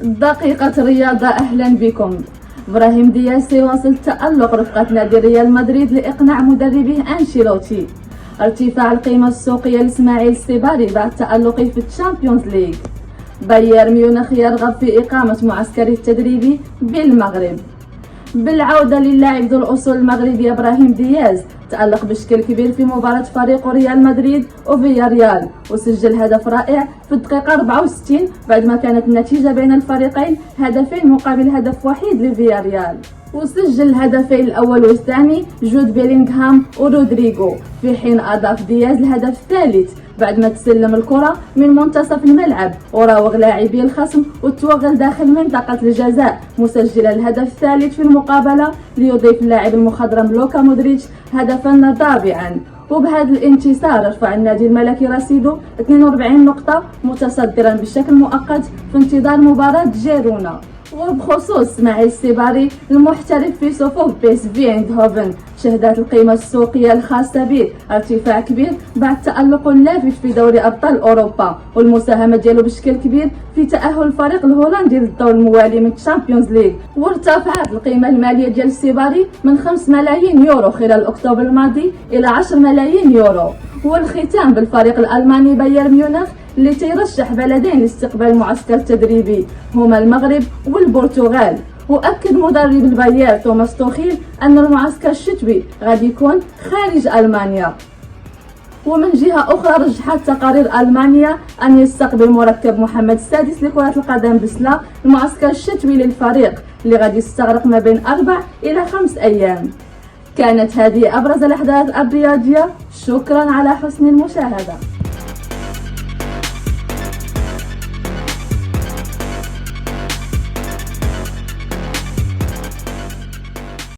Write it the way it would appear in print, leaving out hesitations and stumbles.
دقيقة رياضة، أهلا بكم. إبراهيم دياز يواصل تألق رفقة نادي ريال مدريد لإقناع مدربه أنشيلوتي. ارتفاع القيمة السوقية لإسماعيل السباري بعد تألقه في الشامبيونز ليج. بايرن ميونخ يرغب في إقامة معسكره التدريبي بالمغرب. بالعودة للاعب ذو الأصول المغربي إبراهيم دياز، تألق بشكل كبير في مباراة فريق ريال مدريد وفياريال، وسجل هدف رائع في الدقيقة 64 بعد ما كانت النتيجة بين الفريقين هدفين مقابل هدف وحيد لفياريال. وسجل الهدفين الأول والثاني جود بيلينغهام ورودريغو، في حين أضاف دياز الهدف الثالث بعد ما تسلم الكرة من منتصف الملعب وراوغ لاعبي الخصم وتوغل داخل منطقة الجزاء، مسجلا الهدف الثالث في المقابلة ليضيف اللاعب المخضرم لوكا مودريتش هدفا رابعا. وبهذا الانتصار رفع النادي الملكي رصيده 42 نقطة، متصدرا بشكل مؤقت في انتظار مباراة جيرونا. وبخصوص إسماعيل السباري المحترف في صفوف بيس في ايندهوفن، شهدت القيمة السوقية الخاصة به ارتفاع كبير بعد تألقه اللافت في دوري أبطال أوروبا والمساهمة ديالو بشكل كبير في تأهل الفريق الهولندي للدور الموالي من الشامبيونز ليج. وارتفعت القيمة المالية ديال السباري من 5 ملايين يورو خلال أكتوبر الماضي إلى 10 ملايين يورو. والختام بالفريق الألماني بايرن ميونخ اللي تيرشح بلدين لاستقبال معسكر تدريبي هما المغرب والبرتغال. وأكد مدرب البايرن توماس توخيل أن المعسكر الشتوي غادي يكون خارج ألمانيا. ومن جهة أخرى رجحت تقارير ألمانيا أن يستقبل مركب محمد السادس لكرة القدم بسلا المعسكر الشتوي للفريق اللي غادي يستغرق ما بين 4 إلى 5 أيام. كانت هذه أبرز الأحداث الرياضية، شكرا على حسن المشاهدة.